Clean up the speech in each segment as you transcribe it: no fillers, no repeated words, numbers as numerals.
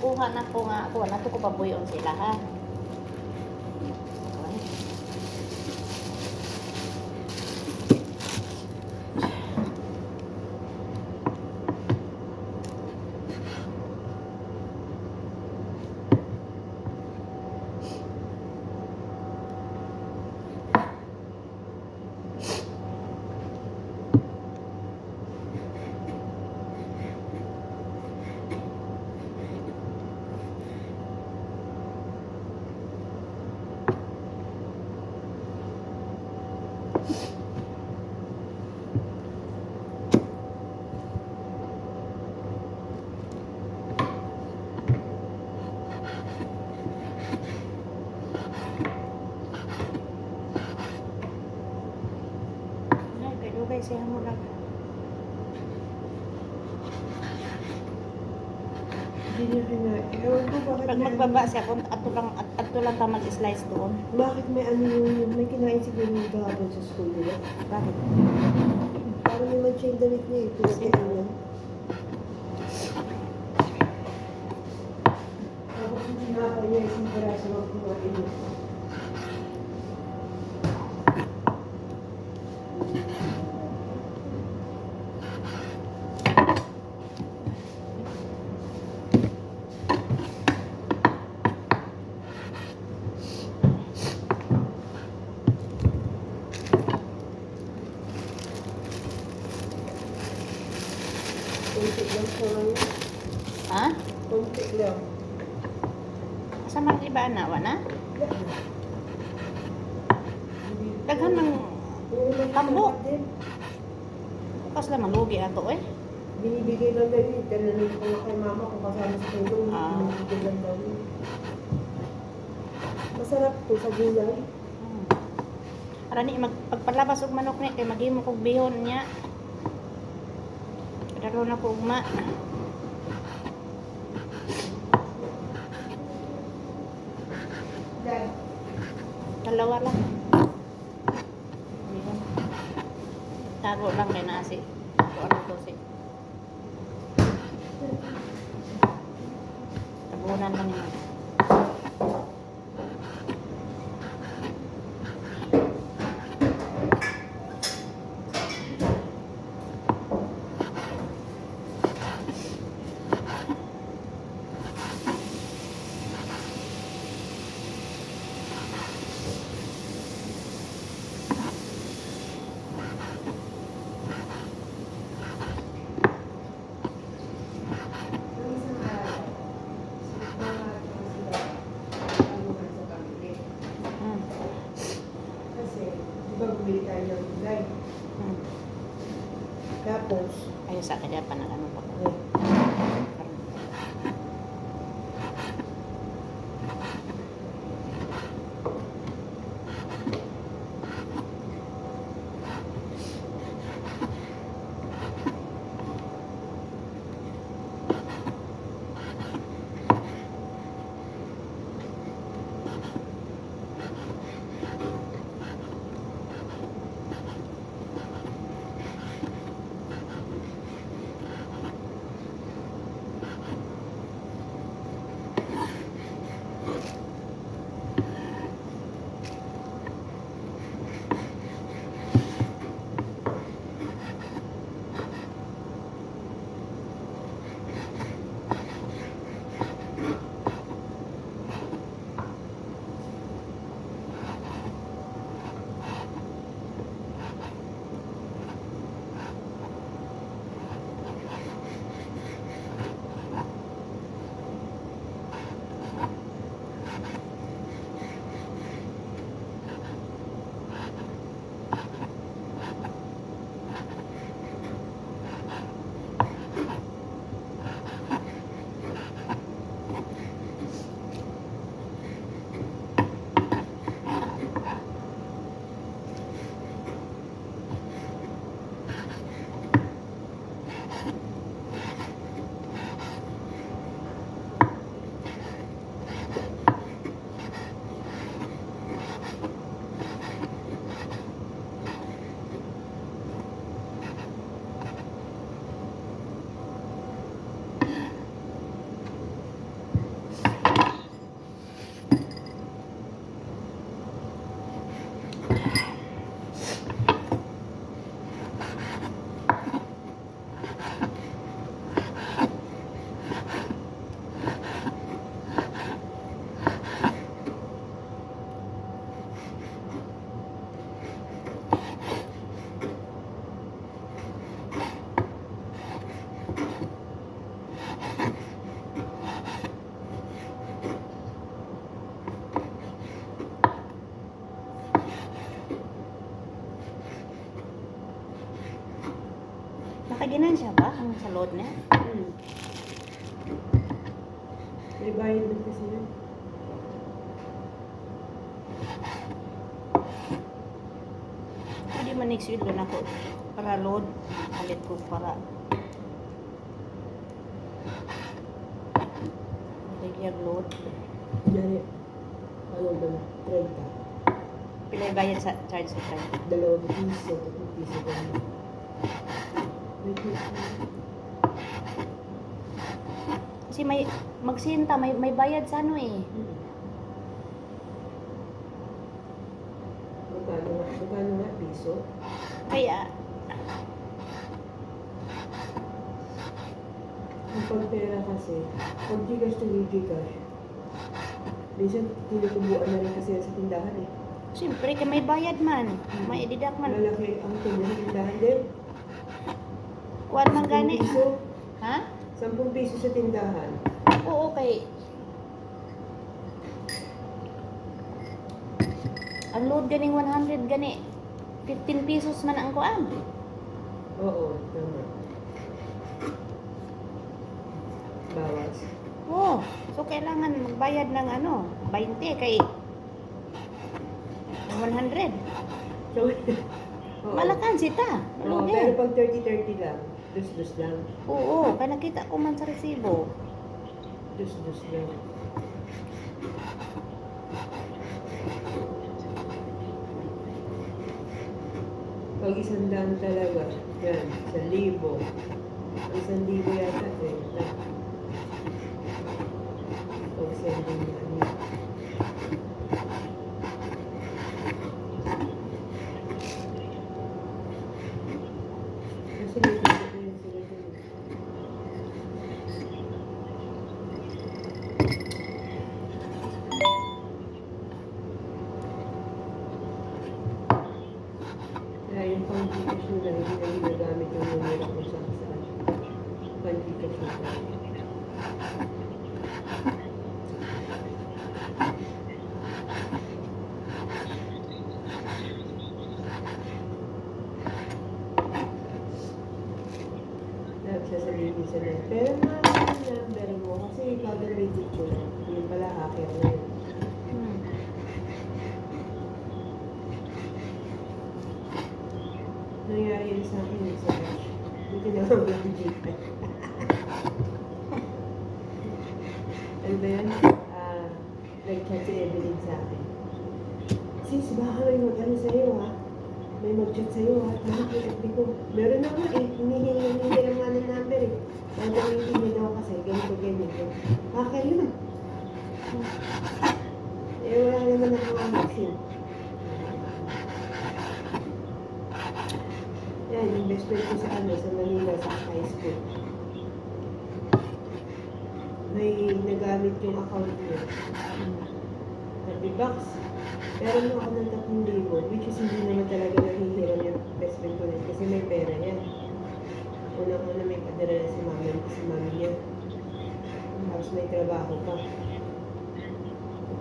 kuha na ko nga kuha na to ko pabuyon sila ha. Siya mo lang. Pag magbaba siya, kung ato lang ka mag-slice doon. Bakit may ano yung, may kinain siguro yung kahapon sa school nila? Bakit? Parang may mancha yung damit niya eh. Pinakain niya. Tapos yung sinapay niya, isang peraso ng kumain niya. Konti lang sa ngayon. Ha? Konti lang. Asa man iba na wala? Daghan ng tambok. Bukas lang malugi ato eh. Binibigay lang daw yun. Tinanong ko nga kay mama kung kasama sa tulong. Ah. Binibigay lang daw yun. Masarap to sa gulay. Arani pagpalabas og manok ni kay maghimo kog bihon niya. Dalo na ko ugma. Dad. Dalawa lang. Bihon. Tago lang kay nasi. Kung ano to si. Tabunan lang yun. Bumili tayo ng gulay. Tapos, Ayun sa kanya pa na ano pa. ginansya ba ang sa load na? Hmm. May bayad din kasi yun. Hindi man next week doon ako para load. Palit ko para regular load. Dali. Ano ba na? 30. Pila yung bayad sa charge sa charge? 2 piso, 3 piso ba na? Wait, wait. Kasi may magsinta, may bayad sa ano eh. Magkano nga? Piso? Kaya, Ang pagpera kasi, pag Gcash to Gcash, minsan tinutubuan na rin kasi yan sa tindahan eh. siyempre, kaya may bayad man. May didak man. Malaki ang tubo sa tindahan din. Kuwan man 10 gani. piso. Ha? 10 piso sa tindahan. Oo, kay ang load ganing 100 gani 15 pesos man ang kuan. Oo, tama. Bawas. Oh, so kailangan magbayad ng ano, 20 kay 100. So, oo. Malakan sita. Oo, Lugi. pero pag 30-30 lang, dus-dus lang. Oo, kaya nakita ko man sa resibo. Dus-dus lang. Pag 100 talaga, yan, 1,000. 1,000 yata, 30. Pag sending na niya. Kasi may dito ko yun sila dun. Kaya yung pang Gcash nila, hindi na ginagamit yung numero ko sa pang Gcash nila. Sasabihin din sila, pero na yung number mo kasi gagamitin ko lang. Yun pala, hacker na yun. Hmm. Nangyari yun sa akin sa cash. Hindi na ako mag-digit. Ano ba yan? Nag-chat si Evelyn sa akin. Sis, baka may mag-ano sa'yo ha? May mag-chat sa'yo ha? Nakakita ko. Meron na nga eh. Hinihingi lang nga ng number eh. Gagamitin niya daw kasi ganito ganito. Hacker yun. Eh wala naman ako ang vaccine. Yan, yung best friend ko sa sa Manila, sa high school. May nagamit yung account niya. 30 bucks. Pero nung ako ng 3,000, which is hindi naman talaga nahihiram yung best friend ko rin kasi may pera yan. Unang-una may padala si mami niya. Tapos may trabaho pa.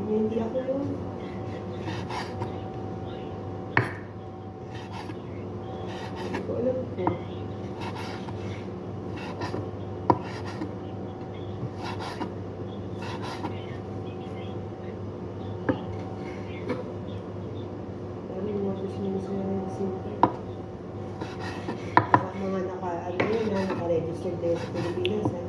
Hindi ako yun. Hindi ko alam po. Parang yung mga gusto nyo sa simple. Mga naka-registered tayo sa Pilipinas ha.